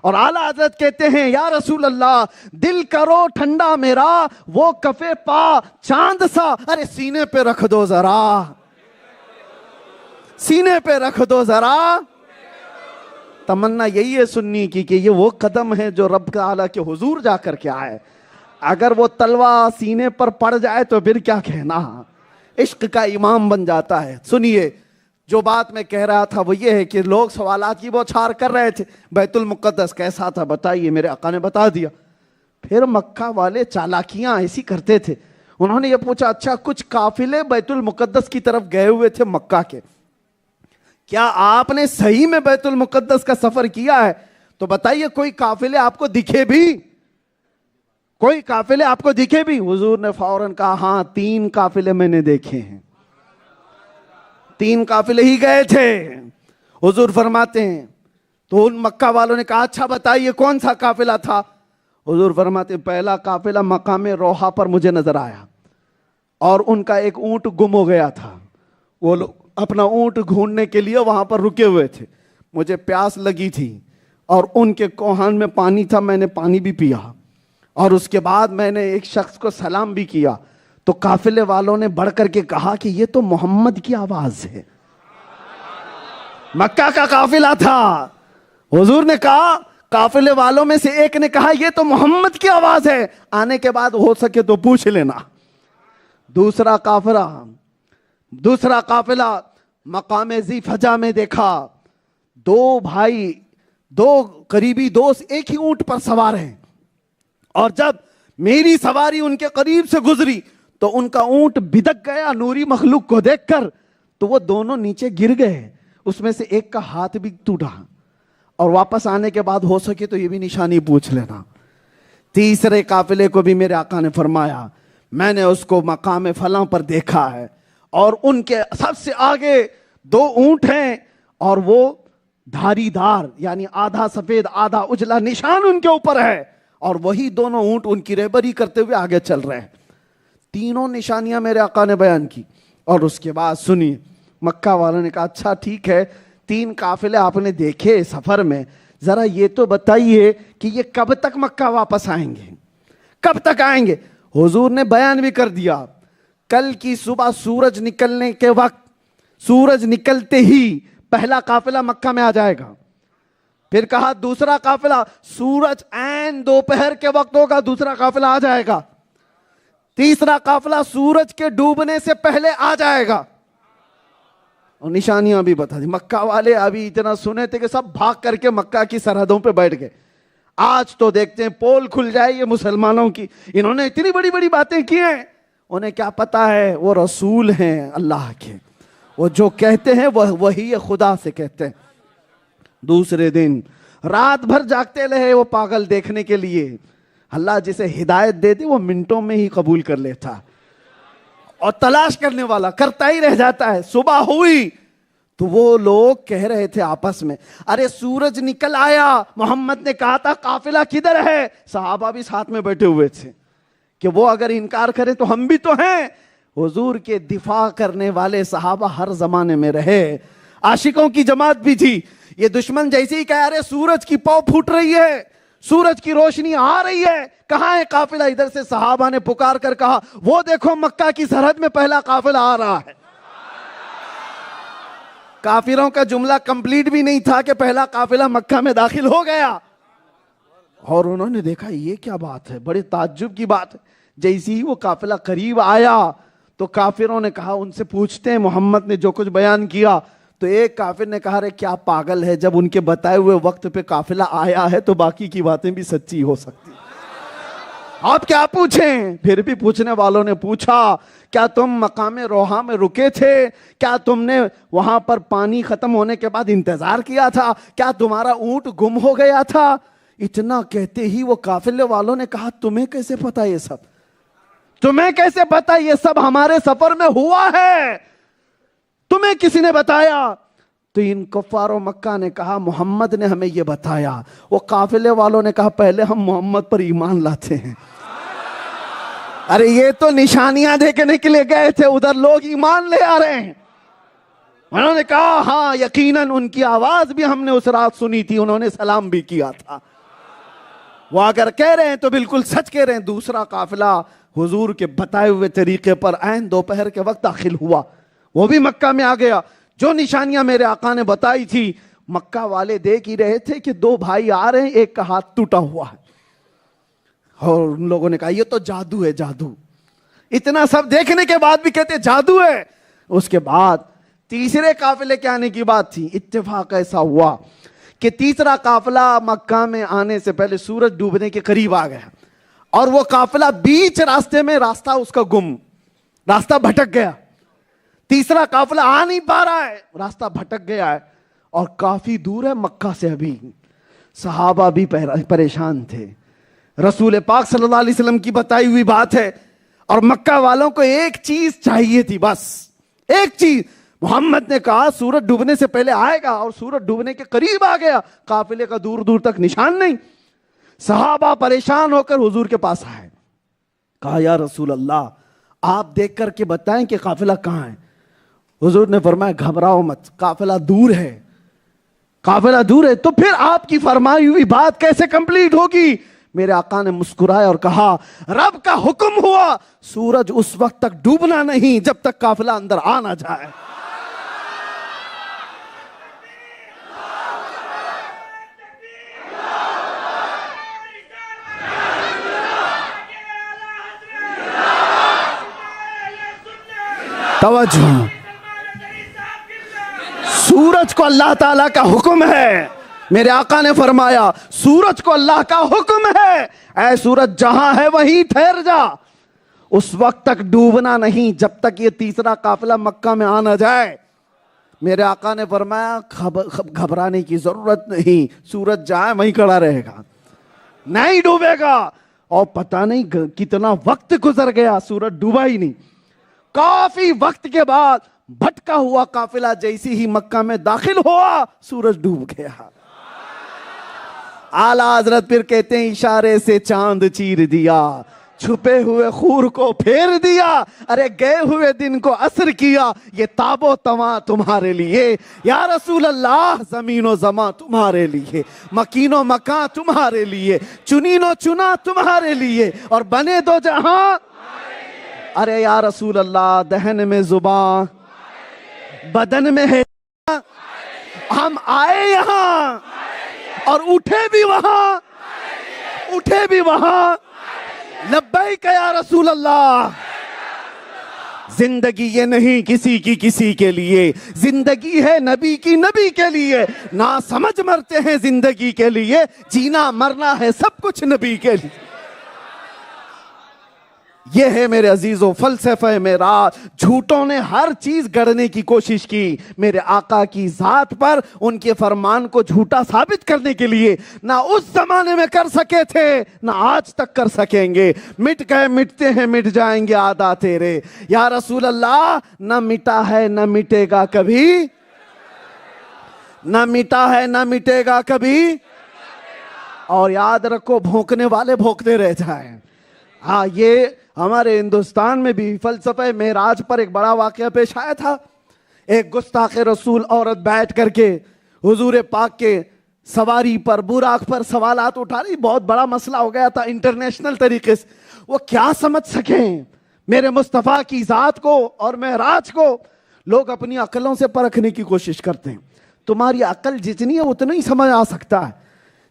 اور اعلیٰ حضرت کہتے ہیں یا رسول اللہ دل کرو ٹھنڈا میرا وہ کفے پا چاند سا، ارے سینے پہ رکھ دو ذرا، سینے پہ رکھ دو ذرا۔ تمنا یہی ہے سنی کی کہ یہ وہ قدم ہے جو رب تعالیٰ کے حضور جا کر کے آئے، اگر وہ تلوار سینے پر پڑ جائے تو پھر کیا کہنا، عشق کا امام بن جاتا ہے۔ سنیے جو بات میں کہہ رہا تھا وہ یہ ہے کہ لوگ سوالات کی بوچھار کر رہے تھے، بیت المقدس کیسا تھا بتائیے، میرے آقا نے بتا دیا۔ پھر مکہ والے چالاکیاں ایسی کرتے تھے، انہوں نے یہ پوچھا اچھا کچھ قافلے بیت المقدس کی طرف گئے ہوئے تھے مکہ کے، کیا آپ نے صحیح میں بیت المقدس کا سفر کیا ہے؟ تو بتائیے کوئی قافلے آپ کو دکھے بھی، کوئی قافلے آپ کو دکھے بھی؟ حضور نے فوراً کہا ہاں 3 قافلے میں نے دیکھے ہیں، 3 قافلے ہی گئے تھے۔ حضور فرماتے ہیں تو ان مکہ والوں نے کہا اچھا بتائیے کون سا قافلہ تھا؟ حضور فرماتے ہیں پہلا قافلہ مقام روحا پر مجھے نظر آیا اور ان کا ایک اونٹ گم ہو گیا تھا، وہ لوگ اپنا اونٹ ڈھونڈنے کے لیے وہاں پر رکے ہوئے تھے، مجھے پیاس لگی تھی اور ان کے کوہان میں پانی تھا، میں نے پانی بھی پیا اور اس کے بعد میں نے ایک شخص کو سلام بھی کیا، تو قافلے والوں نے بڑھ کر کے کہا کہ یہ تو محمد کی آواز ہے۔ مکہ کا قافلہ تھا، حضور نے کہا قافلے والوں میں سے ایک نے کہا یہ تو محمد کی آواز ہے، آنے کے بعد ہو سکے تو پوچھ لینا۔ دوسرا قافلہ مقام ذی فجا میں دیکھا، 2 بھائی 2 قریبی دوست ایک ہی اونٹ پر سوار ہیں، اور جب میری سواری ان کے قریب سے گزری تو ان کا اونٹ بدک گیا نوری مخلوق کو دیکھ کر، تو وہ دونوں نیچے گر گئے، اس میں سے ایک کا ہاتھ بھی ٹوٹا، اور واپس آنے کے بعد ہو سکے تو یہ بھی نشانی پوچھ لینا۔ تیسرے قافلے کو بھی میرے آقا نے فرمایا میں نے اس کو مقام فلاں پر دیکھا ہے، اور ان کے سب سے آگے 2 اونٹ ہیں اور وہ دھاری دار یعنی آدھا سفید آدھا اجلا نشان ان کے اوپر ہے، اور وہی دونوں اونٹ ان کی رہبری کرتے ہوئے آگے چل رہے ہیں۔ 3 نشانیاں میرے آقا نے بیان کی، اور اس کے بعد سنیے مکہ والوں نے کہا اچھا ٹھیک ہے 3 قافلے آپ نے دیکھے سفر میں، ذرا یہ تو بتائیے کہ یہ کب تک مکہ واپس آئیں گے، کب تک آئیں گے؟ حضور نے بیان بھی کر دیا کل کی صبح سورج نکلنے کے وقت، سورج نکلتے ہی پہلا قافلہ مکہ میں آ جائے گا، پھر کہا دوسرا قافلہ سورج عین دوپہر کے وقت ہوگا، دوسرا قافلہ آ جائے گا، تیسرا قافلہ سورج کے ڈوبنے سے پہلے آ جائے گا، اور نشانیاں بھی بتا دی۔ مکہ والے ابھی اتنا سنے تھے کہ سب بھاگ کر کے مکہ کی سرحدوں پہ بیٹھ گئے۔ آج تو دیکھتے ہیں پول کھل جائے یہ مسلمانوں کی، انہوں نے اتنی بڑی بڑی باتیں کی ہیں، انہیں کیا پتا ہے وہ رسول ہیں اللہ کے، وہ جو کہتے ہیں وہ وہی خدا سے کہتے ہیں۔ دوسرے دن رات بھر جاگتے رہے وہ پاگل دیکھنے کے لیے، اللہ جسے ہدایت دے دے وہ منٹوں میں ہی قبول کر لیتا، اور تلاش کرنے والا کرتا ہی رہ جاتا ہے۔ صبح ہوئی تو وہ لوگ کہہ رہے تھے آپس میں ارے سورج نکل آیا، محمد نے کہا تھا قافلہ کدھر ہے؟ صحابہ بھی ساتھ میں بیٹھے ہوئے تھے کہ وہ اگر انکار کرے تو ہم بھی تو ہیں۔ حضور کے دفاع کرنے والے صحابہ ہر زمانے میں رہے، عاشقوں کی جماعت بھی تھی۔ یہ دشمن جیسے ہی کہہ رہے سورج کی پاؤں پھوٹ رہی ہے، سورج کی روشنی آ رہی ہے، کہاں ہے قافلہ؟ ادھر سے صحابہ نے پکار کر کہا وہ دیکھو مکہ کی سرحد میں پہلا قافلہ آ رہا ہے۔ کافروں کا جملہ کمپلیٹ بھی نہیں تھا کہ پہلا قافلہ مکہ میں داخل ہو گیا، اور انہوں نے دیکھا یہ کیا بات ہے، بڑے تعجب کی بات ہے۔ جیسے ہی وہ قافلہ قریب آیا تو کافروں نے کہا ان سے پوچھتے ہیں محمد نے جو کچھ بیان کیا، تو ایک کافر نے کہا رے کیا پاگل ہے، جب ان کے بتائے ہوئے وقت پہ قافلہ آیا ہے تو باقی کی باتیں بھی سچی ہو سکتی، آپ کیا پوچھیں؟ پھر بھی پوچھنے والوں نے پوچھا کیا تم مقام روحا میں رکے تھے؟ کیا تم نے وہاں پر پانی ختم ہونے کے بعد انتظار کیا تھا؟ کیا تمہارا اونٹ گم ہو گیا تھا؟ اتنا کہتے ہی وہ قافلے والوں نے کہا تمہیں کیسے پتا یہ سب؟ تمہیں کیسے پتا یہ سب؟ ہمارے سفر میں ہوا ہے، تمہیں کسی نے بتایا؟ تو ان کفار و مکہ نے کہا محمد نے ہمیں یہ بتایا۔ وہ قافلے والوں نے کہا پہلے ہم محمد پر ایمان لاتے ہیں۔ ارے یہ تو نشانیاں دیکھنے کے لیے گئے تھے، ادھر لوگ ایمان لے آ رہے ہیں۔ انہوں نے کہا ہاں یقیناً ان کی آواز بھی ہم نے اس رات سنی تھی، انہوں نے سلام بھی کیا تھا۔ وہ اگر کہہ رہے ہیں تو بالکل سچ کہہ رہے ہیں۔ دوسرا قافلہ حضور کے بتائے ہوئے طریقے پر عین دوپہر کے وقت داخل ہوا، وہ بھی مکہ میں آ گیا۔ جو نشانیاں میرے آقا نے بتائی تھی مکہ والے دیکھ ہی رہے تھے کہ دو بھائی آ رہے ہیں، ایک کا ہاتھ ٹوٹا ہوا ہے، اور ان لوگوں نے کہا یہ تو جادو ہے، جادو۔ اتنا سب دیکھنے کے بعد بھی کہتے جادو ہے۔ اس کے بعد تیسرے قافلے کے آنے کی بات تھی۔ اتفاق ایسا ہوا کہ تیسرا قافلہ مکہ میں آنے سے پہلے سورج ڈوبنے کے قریب آ گیا، اور وہ قافلہ بیچ راستے میں راستہ اس کا گم، راستہ بھٹک گیا۔ تیسرا قافلہ آ نہیں پا رہا ہے، راستہ بھٹک گیا ہے، اور کافی دور ہے مکہ سے۔ ابھی صحابہ بھی پریشان تھے۔ رسول پاک صلی اللہ علیہ وسلم کی بتائی ہوئی بات ہے، اور مکہ والوں کو ایک چیز چاہیے تھی، بس ایک چیز۔ محمد نے کہا سورج ڈوبنے سے پہلے آئے گا، اور سورج ڈوبنے کے قریب آ گیا، قافلے کا دور دور تک نشان نہیں۔ صحابہ پریشان ہو کر حضور کے پاس آئے، کہا یا رسول اللہ آپ دیکھ کر کے بتائیں کہ قافلہ کہاں ہے۔ حضور نے فرمایا گھبراؤ مت، قافلہ دور ہے، قافلہ دور ہے۔ تو پھر آپ کی فرمائی ہوئی بات کیسے کمپلیٹ ہوگی؟ میرے آقا نے مسکرائے اور کہا رب کا حکم ہوا سورج اس وقت تک ڈوبنا نہیں جب تک قافلہ اندر آ نہ جائے۔ توجہ، سورج کو اللہ تعالیٰ کا حکم ہے۔ میرے آقا نے فرمایا سورج کو اللہ کا حکم ہے، اے سورج جہاں ہے وہیں ٹھہر جا، اس وقت تک ڈوبنا نہیں جب تک یہ تیسرا قافلہ مکہ میں آ نہ جائے۔ میرے آقا نے فرمایا گھبرانے کی ضرورت نہیں، سورج جہاں وہیں کھڑا رہے گا، نہیں ڈوبے گا۔ اور پتہ نہیں کتنا وقت گزر گیا، سورج ڈوبا ہی نہیں۔ کافی وقت کے بعد بھٹکا ہوا قافلہ جیسی ہی مکہ میں داخل ہوا، سورج ڈوب گیا۔ اعلیٰ حضرت پھر کہتے ہیں اشارے سے چاند چیر دیا، چھپے ہوئے خور کو پھیر دیا، ارے گئے ہوئے دن کو عصر کیا، یہ تاب و تواں تمہارے لیے یا رسول اللہ، زمین و زمان تمہارے لیے، مکین و مکان تمہارے لیے، چنین و چنا تمہارے لیے، اور بنے دو جہاں۔ ارے یا رسول اللہ دہن میں زبان بدن میں ہے، ہم آئے یہاں اور اٹھے بھی وہاں، اٹھے بھی وہاں، لبیک یا رسول اللہ۔ زندگی یہ نہیں کسی کی کسی کے لیے، زندگی ہے نبی کی نبی کے لیے، نہ سمجھ مرتے ہیں زندگی کے لیے، جینا مرنا ہے سب کچھ نبی کے لیے۔ یہ ہے میرے عزیزو فلسفہ معراج۔ جھوٹوں نے ہر چیز گڑھنے کی کوشش کی میرے آقا کی ذات پر، ان کے فرمان کو جھوٹا ثابت کرنے کے لیے، نہ اس زمانے میں کر سکے تھے نہ آج تک کر سکیں گے۔ مٹ گئے مٹتے ہیں مٹ جائیں گے آدھا تیرے، یا رسول اللہ نہ مٹا ہے نہ مٹے گا کبھی، نہ مٹا ہے نہ مٹے گا کبھی، اور یاد رکھو بھونکنے والے بھونکتے رہ جائیں۔ ہاں یہ ہمارے ہندوستان میں بھی فلسفہ معراج پر ایک بڑا واقعہ پیش آیا تھا۔ ایک گستاخ رسول عورت بیٹھ کر کے حضور پاک کے سواری پر براق پر سوالات اٹھا رہی، بہت بڑا مسئلہ ہو گیا تھا انٹرنیشنل طریقے سے۔ وہ کیا سمجھ سکیں میرے مصطفیٰ کی ذات کو اور معراج کو؟ لوگ اپنی عقلوں سے پرکھنے کی کوشش کرتے ہیں، تمہاری عقل جتنی ہے اتنا ہی سمجھ آ سکتا ہے،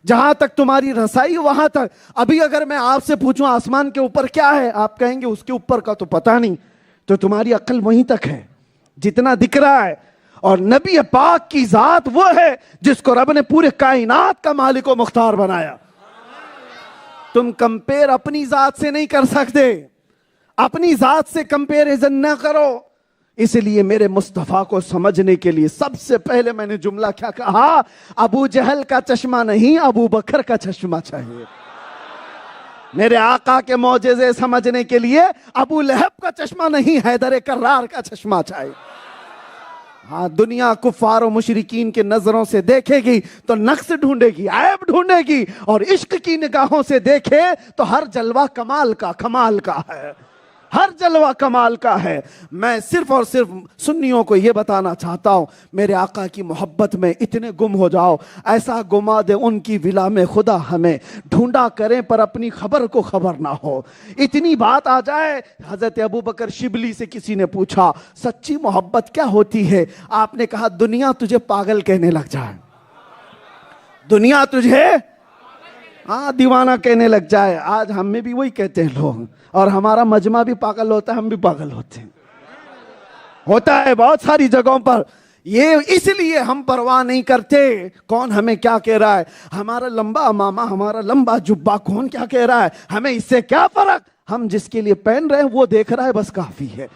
جہاں تک تمہاری رسائی وہاں تک۔ ابھی اگر میں آپ سے پوچھوں آسمان کے اوپر کیا ہے، آپ کہیں گے اس کے اوپر کا تو پتہ نہیں، تو تمہاری عقل وہیں تک ہے جتنا دکھ رہا ہے۔ اور نبی پاک کی ذات وہ ہے جس کو رب نے پورے کائنات کا مالک و مختار بنایا۔ تم کمپیر اپنی ذات سے نہیں کر سکتے، اپنی ذات سے کمپیریزن نہ کرو۔ اس لیے میرے مصطفیٰ کو سمجھنے کے لیے سب سے پہلے میں نے جملہ کیا کہا؟ ابو جہل کا چشمہ نہیں، ابو بکر کا چشمہ چاہیے۔ میرے آقا کے معجزے سمجھنے کے لیے ابو لہب کا چشمہ نہیں، حیدر کرار کا چشمہ چاہیے۔ ہاں دنیا کفار و مشرکین کے نظروں سے دیکھے گی تو نقص ڈھونڈے گی، عیب ڈھونڈے گی، اور عشق کی نگاہوں سے دیکھے تو ہر جلوہ کمال کا ہے۔ ہر جلوہ کمال کا ہے۔ میں صرف اور صرف سنیوں کو یہ بتانا چاہتا ہوں، میرے آقا کی محبت میں اتنے گم ہو جاؤ، ایسا گما دے ان کی ولا میں خدا ہمیں، ڈھونڈا کریں پر اپنی خبر کو خبر نہ ہو۔ اتنی بات آ جائے، حضرت ابوبکر شبلی سے کسی نے پوچھا سچی محبت کیا ہوتی ہے؟ آپ نے کہا دنیا تجھے پاگل کہنے لگ جائے، دنیا تجھے دیوانہ کہنے لگ جائے۔ آج ہم میں بھی وہی کہتے ہیں لوگ، اور ہمارا مجمع بھی پاگل ہوتا ہے، ہم بھی پاگل ہوتے ہیں، ہوتا ہے بہت ساری جگہوں پر۔ یہ اس لیے ہم پرواہ نہیں کرتے کون ہمیں کیا کہہ رہا ہے، ہمارا لمبا امامہ، ہمارا لمبا جبہ کون کیا کہہ رہا ہے، ہمیں اس سے کیا فرق، ہم جس کے لیے پہن رہے ہیں وہ دیکھ رہا ہے، بس کافی ہے۔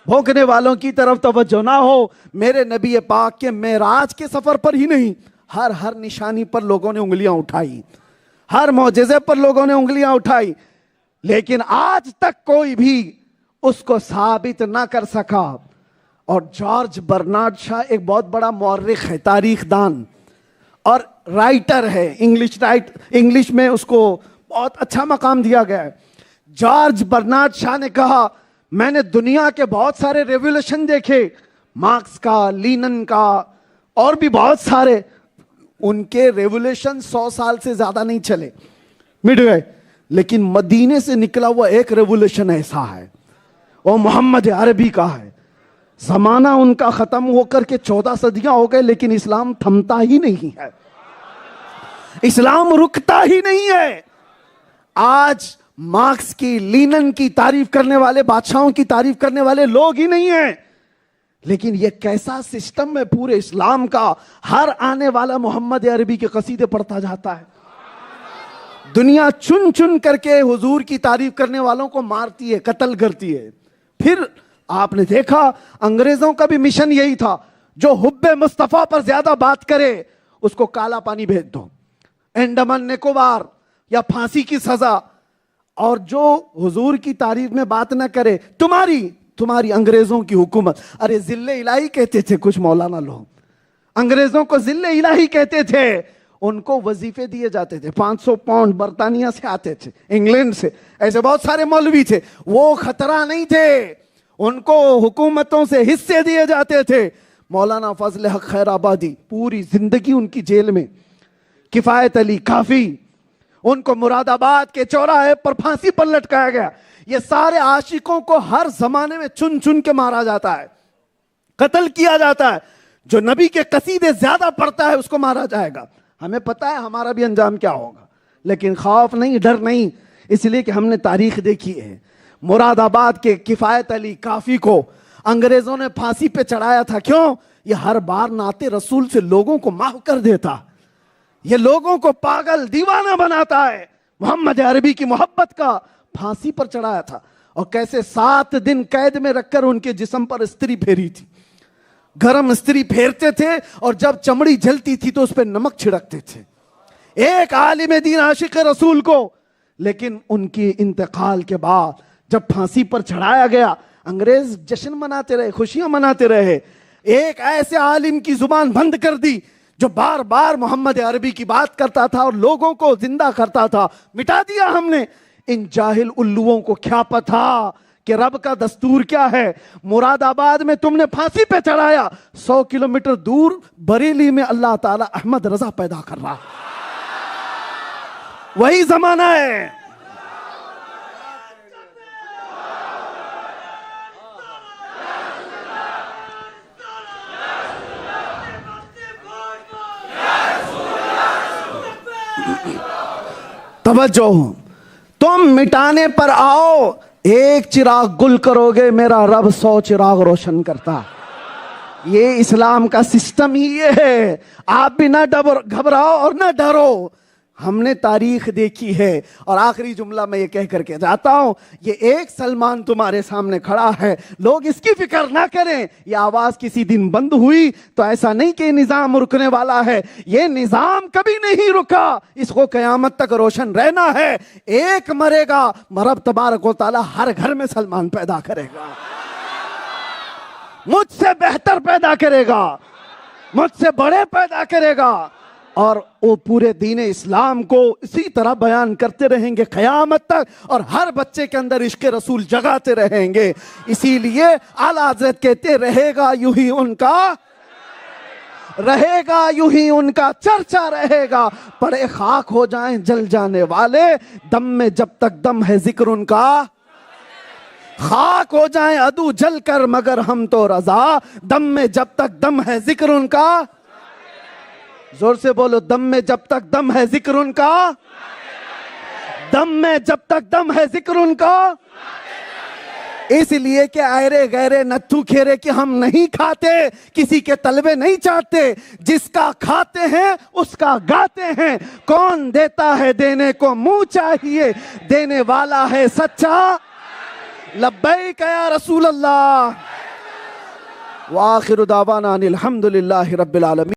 بھونکنے والوں کی طرف توجہ نہ ہو۔ میرے نبی پاک کے معراج کے سفر پر ہی نہیں، ہر نشانی پر لوگوں نے انگلیاں اٹھائی، ہر معجزے پر لوگوں نے انگلیاں اٹھائی، لیکن آج تک کوئی بھی اس کو ثابت نہ کر سکا۔ اور جارج برنارڈ شاہ ایک بہت بڑا مورخ ہے، تاریخ دان اور رائٹر ہے، انگلش میں اس کو بہت اچھا مقام دیا گیا ہے۔ جارج برنارڈ شاہ نے کہا میں نے دنیا کے بہت سارے ریولیوشن دیکھے، مارکس کا، لینن کا، اور بھی بہت سارے، ان کے ریولیوشن 100 سال سے زیادہ نہیں چلے، مٹ گئے، لیکن مدینے سے نکلا ہوا ایک ریولیوشن ایسا ہے، وہ محمد عربی کا ہے۔ زمانہ ان کا ختم ہو کر کے 14 صدیاں ہو گئے، لیکن اسلام تھمتا ہی نہیں ہے، اسلام رکتا ہی نہیں ہے۔ آج مارکس کی، لینن کی تعریف کرنے والے، بادشاہوں کی تعریف کرنے والے لوگ ہی نہیں ہیں، لیکن یہ کیسا سسٹم ہے پورے اسلام کا، ہر آنے والا محمد عربی کے قصیدے پڑھتا جاتا ہے۔ دنیا چن چن کر کے حضور کی تعریف کرنے والوں کو مارتی ہے، قتل کرتی ہے۔ پھر آپ نے دیکھا انگریزوں کا بھی مشن یہی تھا، جو حب مصطفیٰ پر زیادہ بات کرے اس کو کالا پانی بھیج دو، انڈمان نکوبار یا پھانسی کی سزا، اور جو حضور کی تعریف میں بات نہ کرے تمہاری انگریزوں کی حکومت۔ ارے ذل الہی کہتے تھے کچھ مولانا لوگ، انگریزوں کو ذل الہی کہتے تھے، ان کو وظیفے دیے جاتے تھے، 500 پاؤنڈ برطانیہ سے آتے تھے، انگلینڈ سے، ایسے بہت سارے مولوی تھے، وہ خطرہ نہیں تھے، ان کو حکومتوں سے حصے دیے جاتے تھے۔ مولانا فضل حق خیر آبادی پوری زندگی ان کی جیل میں، کفایت علی کافی، ان کو مراد آباد کے چوراہے پر پھانسی پر لٹکایا گیا۔ یہ سارے عاشقوں کو ہر زمانے میں چن چن کے مارا جاتا ہے، قتل کیا جاتا ہے۔ جو نبی کے قصیدے زیادہ پڑھتا ہے اس کو مارا جائے گا۔ ہمیں پتا ہے ہمارا بھی انجام کیا ہوگا، لیکن خوف نہیں، ڈر نہیں، اس لیے کہ ہم نے تاریخ دیکھی ہے۔ مراد آباد کے کفایت علی کافی کو انگریزوں نے پھانسی پہ چڑھایا تھا، کیوں؟ یہ ہر بار نعت رسول سے لوگوں کو محو کر دیتا، یہ لوگوں کو پاگل دیوانہ بناتا ہے۔ محمد عربی کی محبت کا پھانسی پر چڑھایا تھا، اور کیسے 7 دن قید میں رکھ کر ان کے جسم پر استری پھیری تھی، گرم استری پھیرتے تھے، اور جب چمڑی جلتی تھی تو اس پہ نمک چھڑکتے تھے، ایک عالم دین عاشق رسول کو۔ لیکن ان کی انتقال کے بعد جب پھانسی پر چڑھایا گیا، انگریز جشن مناتے رہے، خوشیاں مناتے رہے، ایک ایسے عالم کی زبان بند کر دی جو بار بار محمد عربی کی بات کرتا تھا اور لوگوں کو زندہ کرتا تھا، مٹا دیا ہم نے۔ ان جاہل الوؤں کو کیا پتا کہ رب کا دستور کیا ہے؟ مراد آباد میں تم نے پھانسی پہ چڑھایا، 100 کلومیٹر دور بریلی میں اللہ تعالی احمد رضا پیدا کر رہا، وہی زمانہ ہے۔ توجہ، تم مٹانے پر آؤ، ایک چراغ گل کرو گے، میرا رب 100 چراغ روشن کرتا۔ یہ اسلام کا سسٹم ہی یہ ہے۔ آپ بھی نہ گھبراؤ اور نہ ڈرو، ہم نے تاریخ دیکھی ہے۔ اور آخری جملہ میں یہ کہہ کر کے جاتا ہوں، یہ ایک سلمان تمہارے سامنے کھڑا ہے، لوگ اس کی فکر نہ کریں۔ یہ آواز کسی دن بند ہوئی تو ایسا نہیں کہ نظام رکنے والا ہے، یہ نظام کبھی نہیں رکا، اس کو قیامت تک روشن رہنا ہے۔ ایک مرے گا، رب تبارک و تعالی ہر گھر میں سلمان پیدا کرے گا، مجھ سے بہتر پیدا کرے گا، مجھ سے بڑے پیدا کرے گا۔ اور وہ پورے دین اسلام کو اسی طرح بیان کرتے رہیں گے قیامت تک، اور ہر بچے کے اندر عشق رسول جگاتے رہیں گے۔ اسی لیے اعلیٰ حضرت کہتے رہے گا یوں ہی ان کا، رہے گا یوں ہی ان کا چرچا رہے گا، پڑے خاک ہو جائیں جل جانے والے، دم میں جب تک دم ہے ذکر ان کا، خاک ہو جائیں عدو جل کر مگر ہم تو رضا، دم میں جب تک دم ہے ذکر ان کا، زور سے بولو، دم میں جب تک دم ہے ذکر ان کا، دم میں جب تک دم ہے ذکر ان کا۔ اس لیے کہ آئرے غیرے نتھو کھیرے کہ ہم نہیں کھاتے، کسی کے طلبے نہیں چاہتے، جس کا کھاتے ہیں اس کا گاتے ہیں، کون دیتا ہے دینے کو منہ چاہیے، دینے والا ہے سچا، لبیک یا رسول اللہ۔ وآخر دعوانا ان الحمد للہ رب العالمین۔